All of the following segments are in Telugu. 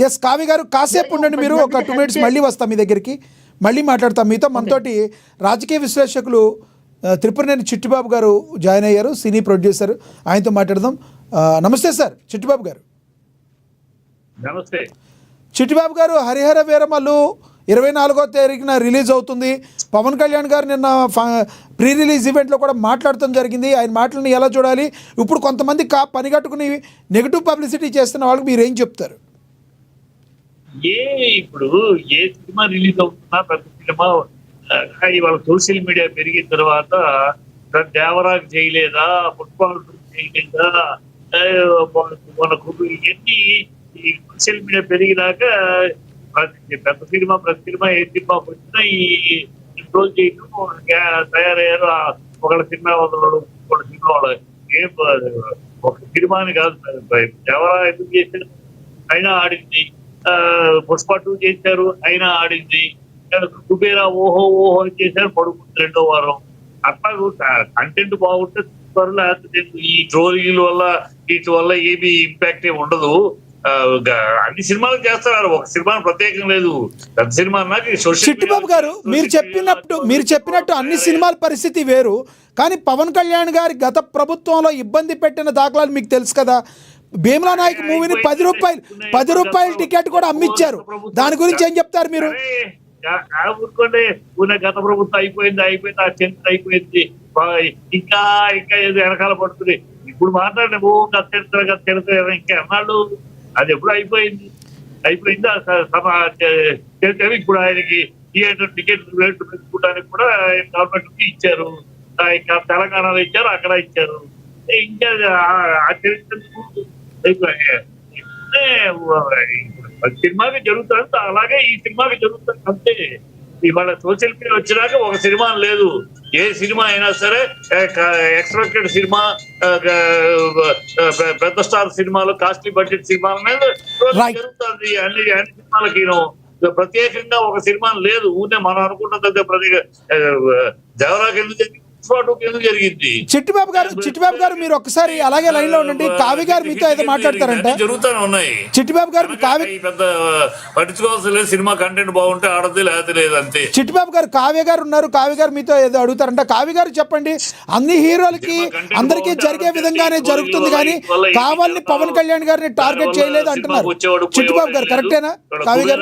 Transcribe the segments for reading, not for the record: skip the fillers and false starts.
ఎస్ కావ్య గారు కాసేపు ఉండండి, మీరు ఒక 2 minutes మళ్ళీ వస్తాం మీ దగ్గరికి, మళ్ళీ మాట్లాడతాం మీతో. మనతోటి రాజకీయ విశ్లేషకులు త్రిపురనేని చిట్టిబాబు గారు జాయిన్ అయ్యారు, సినీ ప్రొడ్యూసర్, ఆయనతో మాట్లాడదాం. నమస్తే సార్ చిట్టిబాబు గారు. నమస్తే చిట్టిబాబు గారు, హరిహర వీరమల్లు 24వ తారీఖున రిలీజ్ అవుతుంది. పవన్ కళ్యాణ్ గారు నిన్న ప్రీ రిలీజ్ ఈవెంట్లో కూడా మాట్లాడటం జరిగింది. ఆయన మాటలను ఎలా చూడాలి? ఇప్పుడు కొంతమంది పనిగట్టుకుని నెగిటివ్ పబ్లిసిటీ చేస్తున్న వాళ్ళకి మీరు ఏం చెప్తారు? ఇప్పుడు ఏ సినిమా రిలీజ్ అవుతున్నా పెద్ద సినిమా ఇవాళ సోషల్ మీడియా పెరిగిన తర్వాత దేవరాకు చేయలేదా, పుష్ప చేయలేదా, మనకు ఇవన్నీ ఈ సోషల్ మీడియా పెరిగినాక పెద్ద సినిమా ప్రతి సినిమా ఏ సినిమా వచ్చినా ఈ రోజు చేయడం తయారయ్యారు. ఒకళ్ళ సినిమా వదలడు, ఒకళ్ళ సినిమా ఏం ఒక సినిమాని కాదు. దేవరా ఎందుకు చేశారు, అయినా ఆడింది. పుష్ప 2 చేశారు, అయినా ఆడింది. కుబేరా ఓహో ఓహో చేశారు, పడుకుంది 2వ వారం. అట్లా కంటెంట్ బాగుంటే లేకపోతే ఈ ట్రోలింగ్ వల్ల వీటి వల్ల ఏమి ఇంపాక్ట్ ఏమి ఉండదు. అన్ని సినిమాలు చేస్తున్నారు, ఒక సినిమా ప్రత్యేకం లేదు. పెద్ద సినిమా చిట్టిబాబు గారు, మీరు చెప్పినట్టు అన్ని సినిమాల పరిస్థితి వేరు. కానీ పవన్ కళ్యాణ్ గారి గత ప్రభుత్వంలో ఇబ్బంది పెట్టిన దాఖలాలు మీకు తెలుసు కదా. భీమ్లా నాయక్ మూవీని 10 రూపాయల టికెట్ కూడా అమ్మిచ్చారు. దాని గురించి ఏం చెప్తారు మీరు? ఊరుకోండి, గత ప్రభుత్వం అయిపోయింది, ఆ చరిత్ర అయిపోయింది, ఇంకా ఇంకా ఏదో వెనకాల పడుతుంది. ఇప్పుడు మాట్లాడే గత చరిత్ర ఇంకా ఎన్నాళ్ళు, అది ఎప్పుడు అయిపోయింది. ఇప్పుడు ఆయనకి థియేటర్ టికెట్ రేట్లు పెంచుకోవడానికి కూడా గవర్నమెంట్ ఇచ్చారు. ఇంకా తెలంగాణలో ఇచ్చారు, అక్కడ ఇచ్చారు. ఇంకా ఆ చరిత్ర సినిమాకి జరుగుతుంది, అలాగే ఈ సినిమాకి జరుగుతుంది అంతే. ఇవాళ సోషల్ మీడియా వచ్చినాక ఒక సినిమా లేదు. ఏ సినిమా అయినా సరే ఎక్స్పెక్టెడ్ సినిమా, పెద్ద స్టార్ సినిమాలు, కాస్ట్లీ బడ్జెట్ సినిమాల మీద జరుగుతుంది. అన్ని సినిమాలకి ప్రత్యేకంగా ఒక సినిమా లేదు. ఊనే మనం అనుకుంటుంది దేవరాకి ఎందుకు జరిగింది. చిట్టిబాబు గారు మీరు ఒక్కసారి అలాగే లైన్ లో ఉండండి. కావ్య గారు మీతో ఏదో మాట్లాడతారంట. జరుగుతూనే ఉన్నాయి. చిట్టిబాబు గారు పెద్ద పట్టించుకోవాల్సిన లేదు. సినిమా కంటెంట్ బాగుంటే ఆడద్ది, లేకపోతే లేదు అంతే. చిట్టిబాబు గారు, కావ్య గారు ఉన్నారు. కావ్య గారు మీతో ఏదో అడుగుతారంట. కావ్య గారు చెప్పండి. అన్ని హీరోలకి అందరికీ జరిగే విధంగానే జరుగుతుంది, కానీ కావాలని పవన్ కళ్యాణ్ గారిని టార్గెట్ చేయలేదు అంటున్నారు. చిట్టిబాబు గారు కరెక్టేనా? కావ్య గారు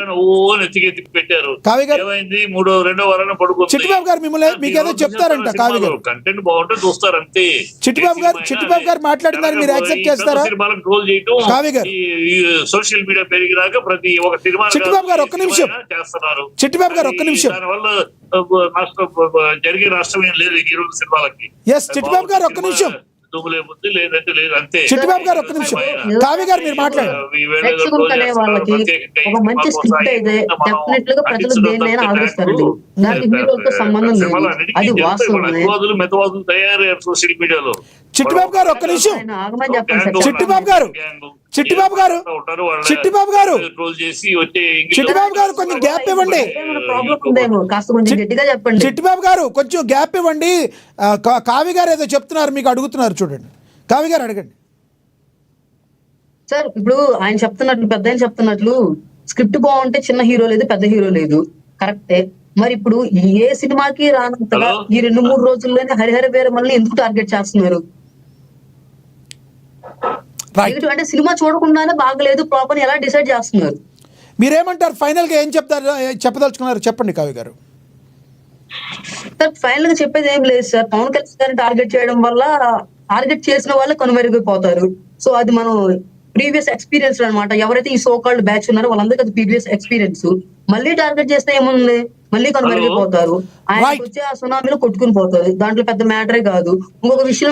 పెట్టారు. కావ్య గారు 2వ వారాన్ని పడుకుంది. చిట్టిబాబు గారు మిమ్మల్ని మీకేదో చెప్తారంట. కావ్య గారు కంటెంట్ బాగుంటే చూస్తారు అంతే. చిట్టిబాబు గారు మాట్లాడుతున్నారు, మీరు యాక్సెప్ట్ చేస్తారా? సినిమాలకు ట్రోల్ చేయడం, కావ్య గారు సోషల్ మీడియా పెరిగినాక ప్రతి ఒక సినిమా చిట్టిబాబు గారు ఒక్క నిమిషం చేస్తున్నారు. చిట్టిబాబు గారు ఒక్క నిమిషం. దానివల్ల జరిగే నష్టం ఏం లేదు ఈ రోజు సినిమాలకి. ఎస్ చిట్టిబాబు గారు ఒక్క నిమిషం. లేదంటే లేదు అంతే. చిట్టిబాబు గారు ఒక్క నిమిషం. కావ్య గారు మీరు మాట్లాడారు. వాళ్ళకి ఒక మంచి స్క్రిప్ట్ అయితే డెఫినెట్ గా ప్రజలు దేన్నైనా ఆదరిస్తారండి. దానికి హీరోలతో సంబంధం లేదు, అది వాస్తవమే. మెతవాదులు తయారయ్యారు సోషల్ మీడియాలో. చిట్టిబాబు గారు ఒక్క నిమిషం. ఆగమని చెప్పండి సార్. చిట్టిబాబు గారు కొంచెం గ్యాప్ ఇవ్వండి. ప్రాబ్లం ఉందేమో, కాస్త కొంచెం గట్టిగా చెప్పండి. చిట్టిబాబు గారు కొంచెం గ్యాప్ ఇవ్వండి. కావ్య గారు ఏదో చెప్తున్నారు, మీకు అడుగుతున్నారు, చూడండి. కావ్య గారు అడగండి సార్. ఇప్పుడు ఆయన చెప్తున్నట్లు స్క్రిప్ట్ బాగుంటే చిన్న హీరో లేదు, పెద్ద హీరో లేదు, కరెక్టే. మరి ఇప్పుడు ఏ సినిమాకి రానంతగా ఈ 2-3 రోజుల్లోనే హరిహర వీరమల్ని ఎందుకు టార్గెట్ చేస్తున్నారు? అంటే సినిమా చూడకుండానే బాగలేదు ప్రాపర్ ఎలా డిసైడ్ చేస్తున్నారు? మీరేమంటారు? ఫైనల్ గా ఏం చెప్పదలుచుకున్నారు చెప్పండి కావ్య గారు. సార్ ఫైనల్ గా చెప్పేది ఏం లేదు సార్. పవన్ కళ్యాణ్ గారిని టార్గెట్ చేయడం వల్ల టార్గెట్ చేసిన వాళ్ళే కనుమరుగైపోతారు. సో అది మనం ప్రీవియస్ ఎక్స్పీరియన్స్ అన్నమాట. ఎవరైతే ఈ సో కాల్డ్ బ్యాచ్ ఉన్నారో వాళ్ళందరికీ అది ప్రీవియస్ ఎక్స్పీరియన్స్. మళ్ళీ టార్గెట్ చేస్తే ఏముంది, మళ్ళీ కనుమరుగైపోతారు. ఆయన వచ్చి ఆ సునామీలో కొట్టుకుని పోతారు. దాంట్లో పెద్ద మ్యాటరే కాదు. ఇంకొక విషయం